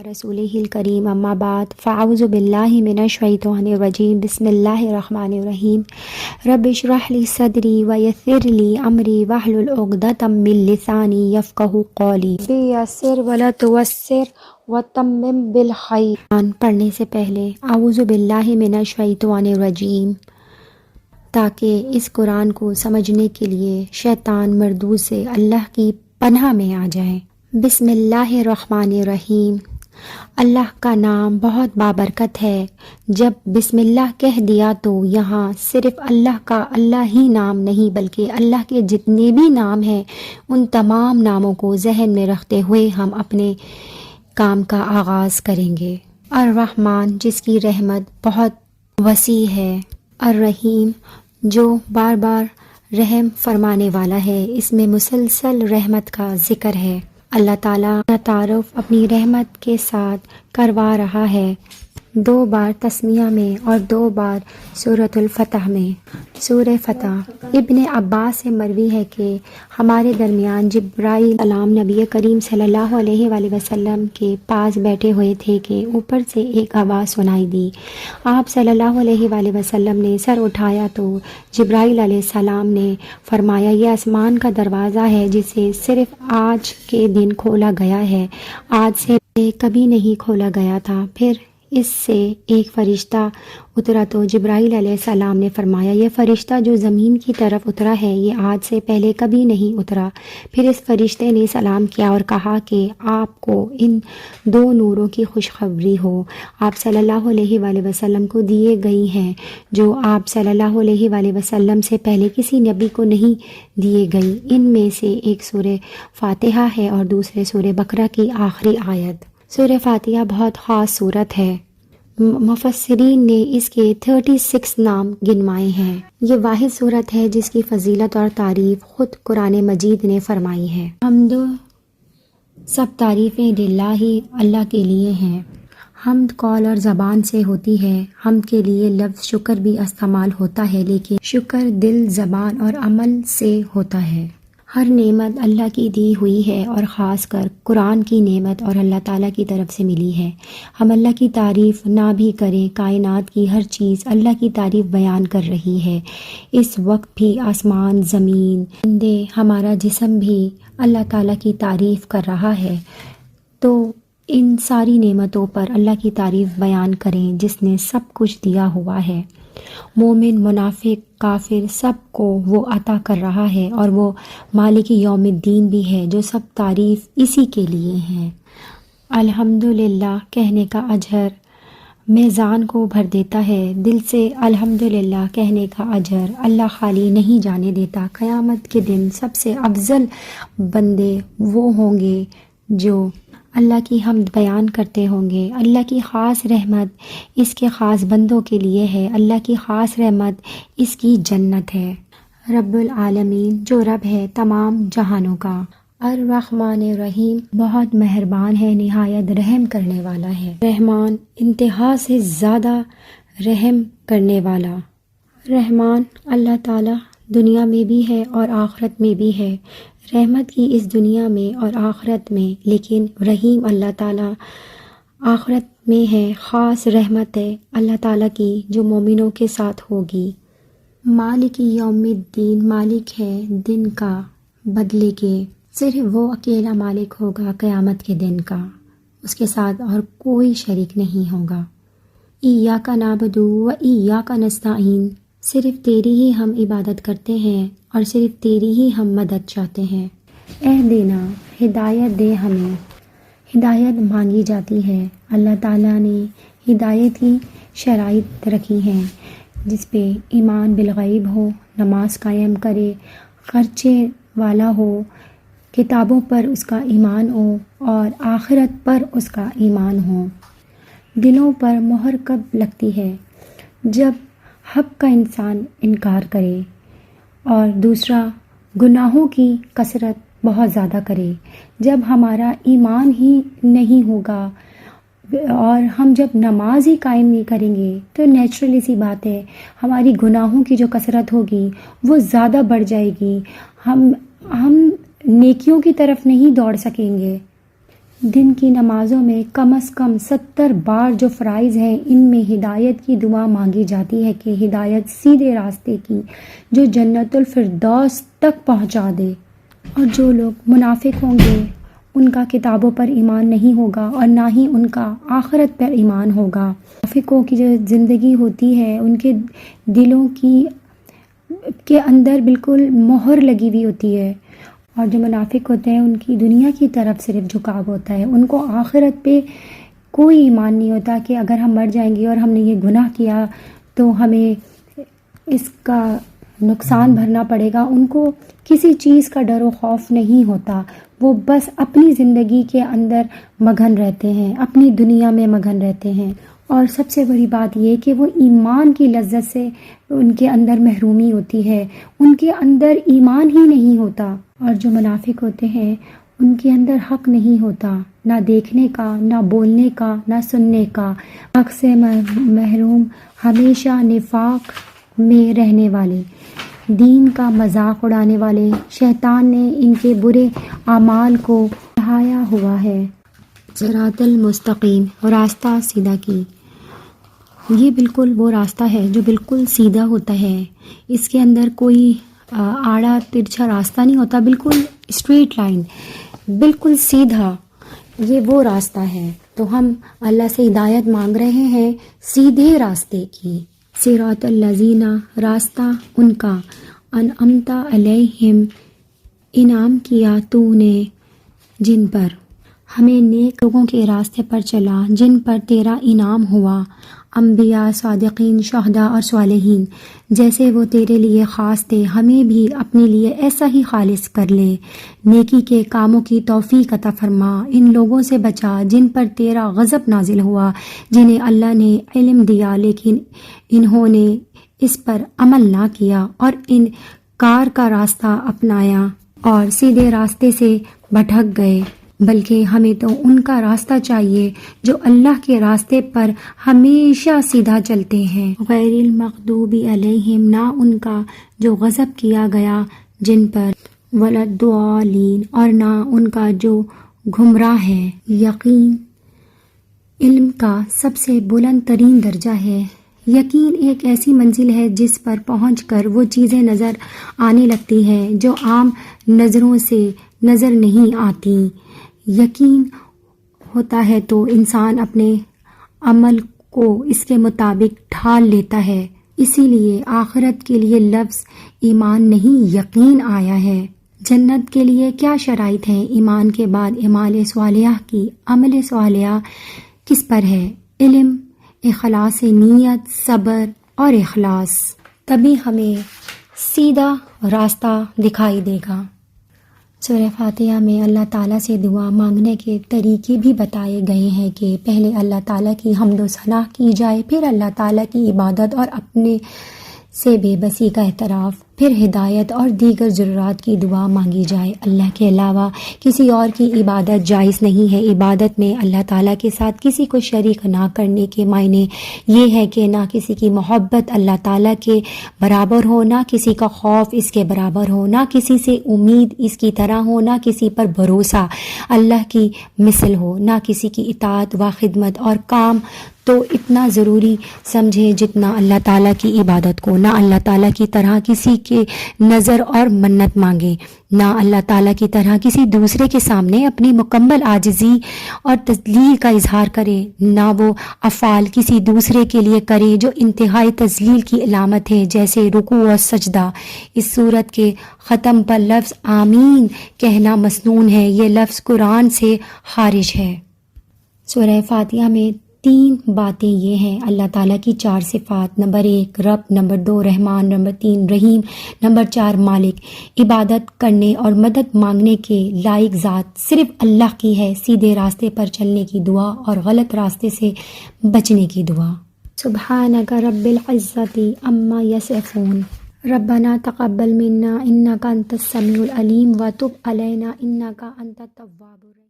रसूलिहिल करीम अम्मा बाद फ़अऊज़ु बिल्लाहि मिनश्शैतानिर रजीम बिस्मिल्लाहिर रहमानिर रहीम रब्बि इश्रह ली सदरी व यस्सिर ली अमरी वहलुल उक़दतम मिन लिसानी यफ़क़हू क़ौली यस्सिर वला तुअस्सिर वतम्मिम बिल खैर। पढ़ने से पहले अऊज़ु बिल्लाहि मिनश्शैतानिर रजीम, ताकि इस कुरान को समझने के लिए शैतान मरदूद से अल्लाह की पनाह में आ जाए। बिस्मिल्लाहिर्रहमानिर्रहीम, अल्लाह का नाम बहुत बाबरकत है। जब बिस्मिल्लाह कह दिया तो यहाँ सिर्फ अल्लाह का अल्लाह ही नाम नहीं बल्कि अल्लाह के जितने भी नाम हैं उन तमाम नामों को जहन में रखते हुए हम अपने काम का आगाज़ करेंगे। अर्रहमान, जिसकी रहमत बहुत वसी है। अर्रहीम, जो बार बार रहम फरमाने वाला है। इसमें मुसलसल रहमत का जिक्र है। अल्लाह ताला का तारुफ अपनी रहमत के साथ करवा रहा है, 2 बार तस्मिया में और 2 बार सूरतुल फतह में। सूरह फतह इब्ने अब्बास से मरवी है कि हमारे दरमियान जिब्राइल सलाम नबी करीम सल्लल्लाहु अलैहि वसल्लम के पास बैठे हुए थे कि ऊपर से एक आवाज़ सुनाई दी। आप सल्लल्लाहु अलैहि वसल्लम ने सर उठाया तो जिब्राइल अलैहिस्सलाम ने फरमाया, यह आसमान का दरवाज़ा है जिसे सिर्फ आज के दिन खोला गया है, आज से कभी नहीं खोला गया था। फिर इससे एक फ़रिश्ता उतरा तो जिब्राइल अलैहिस्सलाम ने फरमाया, यह फ़रिश्ता जो ज़मीन की तरफ उतरा है ये आज से पहले कभी नहीं उतरा। फिर इस फ़रिश्ते ने सलाम किया और कहा कि आपको इन 2 नूरों की खुशखबरी हो, आप सल्लल्लाहु अलैहि वसल्लम को दिए गई हैं जो आप सल्लल्लाहु अलैहि वसल्लम से पहले किसी नबी को नहीं दिए गई। इनमें से एक सूरह फातिहा है और दूसरे सूरह बकरा की आखिरी आयत। सूरह फातिहा बहुत ख़ास सूरत है। मुफस्सिरीन ने इसके 36 नाम गिनवाए हैं। ये वाहिद सूरत है जिसकी फजीलत और तारीफ़ ख़ुद कुरान मजीद ने फरमाई है। हम्द, सब तारीफ़ें लिल्लाही, अल्लाह के लिए हैं। हम्द कौल और ज़बान से होती है। हम्द के लिए लफ्ज़ शुक्र भी इस्तेमाल होता है, लेकिन शुक्र दिल, ज़बान और अमल से होता है। हर नेमत अल्लाह की दी हुई है और ख़ास कर कुरान की नेमत और अल्लाह ताला की तरफ से मिली है। हम अल्लाह की तारीफ़ ना भी करें, कायनात की हर चीज़ अल्लाह की तारीफ़ बयान कर रही है। इस वक्त भी आसमान, ज़मीन, परिंदे, हमारा जिस्म भी अल्लाह ताला की तारीफ़ कर रहा है। तो इन सारी नेमतों पर अल्लाह की तारीफ़ बयान करें जिसने सब कुछ दिया हुआ है। मोमिन, मुनाफिक, काफिर सब को वो अता कर रहा है और वो मालिक यौमिद्दीन भी है जो सब तारीफ़ इसी के लिए हैं। अल्हम्दुलिल्लाह कहने का अजर मेज़ान को भर देता है। दिल से अल्हम्दुलिल्लाह कहने का अजर अल्लाह खाली नहीं जाने देता। क़यामत के दिन सबसे अफजल बंदे वो होंगे जो अल्लाह की हम्द बयान करते होंगे। अल्लाह की ख़ास रहमत इसके ख़ास बंदों के लिए है। अल्लाह की ख़ास रहमत इसकी जन्नत है। रब्बुल आलमीन, जो रब है तमाम जहानों का। अर्रहमानिर्रहीम, बहुत मेहरबान है, निहायत रहम करने वाला है। रहमान, इंतहा से ज़्यादा रहम करने वाला। रहमान अल्लाह ताला दुनिया में भी है और आखिरत में भी है। रहमत की इस दुनिया में और आखिरत में, लेकिन रहीम अल्लाह ताला आखिरत में है। ख़ास रहमत है अल्लाह ताला की जो मोमिनों के साथ होगी। मालिक यौमिद्दीन, मालिक है दिन का, बदले के। सिर्फ वो अकेला मालिक होगा क़यामत के दिन का, उसके साथ और कोई शरीक नहीं होगा। इय्याका नाबुदु व इय्याका नस्तईन, सिर्फ तेरी ही हम इबादत करते हैं और सिर्फ तेरी ही हम मदद चाहते हैं। देना, हिदायत दे हमें। हिदायत मांगी जाती है। अल्लाह ताला ने हिदायत की शराइत रखी हैं जिस पे ईमान बिलगैब हो, नमाज कायम करे, खर्चे वाला हो, किताबों पर उसका ईमान हो और आखिरत पर उसका ईमान हो। दिलों पर मोहर कब लगती है? जब हक़ का इंसान इनकार करे और दूसरा गुनाहों की कसरत बहुत ज़्यादा करे। जब हमारा ईमान ही नहीं होगा और हम जब नमाज ही कायम नहीं करेंगे तो नेचुरली सी बात है हमारी गुनाहों की जो कसरत होगी वो ज़्यादा बढ़ जाएगी। हम नेकियों की तरफ नहीं दौड़ सकेंगे। دن کی نمازوں میں کم از کم 70 بار جو فرائض ہیں ان میں ہدایت کی دعا مانگی جاتی ہے کہ ہدایت سیدھے راستے کی جو جنت الفردوس تک پہنچا دے۔ اور جو لوگ منافق ہوں گے ان کا کتابوں پر ایمان نہیں ہوگا اور نہ ہی ان کا آخرت پر ایمان ہوگا۔ منافقوں کی جو زندگی ہوتی ہے ان کے دلوں کے اندر بالکل مہر لگی ہوئی ہوتی ہے، اور جو منافق ہوتے ہیں ان کی دنیا کی طرف صرف جھکاؤ ہوتا ہے، ان کو آخرت پہ کوئی ایمان نہیں ہوتا کہ اگر ہم مر جائیں گے اور ہم نے یہ گناہ کیا تو ہمیں اس کا نقصان بھرنا پڑے گا۔ ان کو کسی چیز کا ڈر و خوف نہیں ہوتا، وہ بس اپنی زندگی کے اندر مگن رہتے ہیں، اپنی دنیا میں مگن رہتے ہیں۔ اور سب سے بڑی بات یہ کہ وہ ایمان کی لذت سے ان کے اندر محرومی ہوتی ہے، ان کے اندر ایمان ہی نہیں ہوتا۔ اور جو منافق ہوتے ہیں ان کے اندر حق نہیں ہوتا، نہ دیکھنے کا، نہ بولنے کا، نہ سننے کا، حق سے محروم، ہمیشہ نفاق میں رہنے والے، دین کا مذاق اڑانے والے۔ شیطان نے ان کے برے اعمال کو بڑھایا ہوا ہے۔ صراط المستقیم، راستہ سیدھا کی، یہ بالکل وہ راستہ ہے جو بالکل سیدھا ہوتا ہے، اس کے اندر کوئی آڑا ترچھا راستہ نہیں ہوتا، بالکل اسٹریٹ لائن، بالکل سیدھا، یہ وہ راستہ ہے۔ تو ہم اللہ سے ہدایت مانگ رہے ہیں سیدھے راستے کی۔ صراط الذین، راستہ ان کا، انعمت علیہم، انعام کیا تو نے جن پر، ہمیں نیک لوگوں کے راستے پر چلا جن پر تیرا انعام ہوا، انبیاء، صادقین، شہداء اور صالحین، جیسے وہ تیرے لیے خاص تھے ہمیں بھی اپنے لیے ایسا ہی خالص کر لے۔ نیکی کے کاموں کی توفیق عطا فرما، ان لوگوں سے بچا جن پر تیرا غضب نازل ہوا، جنہیں اللہ نے علم دیا لیکن انہوں نے اس پر عمل نہ کیا اور انکار کا راستہ اپنایا اور سیدھے راستے سے بھٹک گئے، بلکہ ہمیں تو ان کا راستہ چاہیے جو اللہ کے راستے پر ہمیشہ سیدھا چلتے ہیں، غیر المغضوب علیہم، نہ ان کا جو غضب کیا گیا جن پر، ولا الضالین، اور نہ ان کا جو گمراہ ہے۔ یقین علم کا سب سے بلند ترین درجہ ہے۔ یقین ایک ایسی منزل ہے جس پر پہنچ کر وہ چیزیں نظر آنے لگتی ہیں جو عام نظروں سے نظر نہیں آتی۔ یقین ہوتا ہے تو انسان اپنے عمل کو اس کے مطابق ڈھال لیتا ہے، اسی لیے آخرت کے لیے لفظ ایمان نہیں یقین آیا ہے۔ جنت کے لیے کیا شرائط ہیں؟ ایمان کے بعد اعمال صالحہ کی۔ عمل صالحہ کس پر ہے؟ علم، اخلاص نیت، صبر اور اخلاص، تبھی ہمیں سیدھا راستہ دکھائی دے گا۔ سورہ فاتحہ میں اللہ تعالیٰ سے دعا مانگنے کے طریقے بھی بتائے گئے ہیں کہ پہلے اللہ تعالیٰ کی حمد و ثنا کی جائے، پھر اللہ تعالیٰ کی عبادت اور اپنے سے بے بسی کا اعتراف، پھر ہدایت اور دیگر ضروریات کی دعا مانگی جائے۔ اللہ کے علاوہ کسی اور کی عبادت جائز نہیں ہے۔ عبادت میں اللہ تعالیٰ کے ساتھ کسی کو شریک نہ کرنے کے معنی یہ ہے کہ نہ کسی کی محبت اللہ تعالیٰ کے برابر ہو، نہ کسی کا خوف اس کے برابر ہو، نہ کسی سے امید اس کی طرح ہو، نہ کسی پر بھروسہ اللہ کی مثل ہو، نہ کسی کی اطاعت و خدمت اور کام تو اتنا ضروری سمجھے جتنا اللہ تعالیٰ کی عبادت کو، نہ اللہ تعالیٰ کی طرح کسی کے نظر اور منت مانگے، نہ اللہ تعالیٰ کی طرح کسی دوسرے کے سامنے اپنی مکمل عاجزی اور تذلیل کا اظہار کرے، نہ وہ افعال کسی دوسرے کے لیے کرے جو انتہائی تذلیل کی علامت ہے، جیسے رکوع اور سجدہ۔ اس صورت کے ختم پر لفظ آمین کہنا مسنون ہے، یہ لفظ قرآن سے خارج ہے۔ سورہ فاتحہ میں 3 باتیں یہ ہیں: اللہ تعالیٰ کی 4 صفات، نمبر 1 رب، نمبر 2 رحمان، نمبر 3 رحیم، نمبر 4 مالک۔ عبادت کرنے اور مدد مانگنے کے لائق ذات صرف اللہ کی ہے۔ سیدھے راستے پر چلنے کی دعا اور غلط راستے سے بچنے کی دعا۔ سبحانک رب العزت عما یصفون، ربنا تقبل منا انک انت السمیع العلیم وتب علینا انک انت التواب الرحیم۔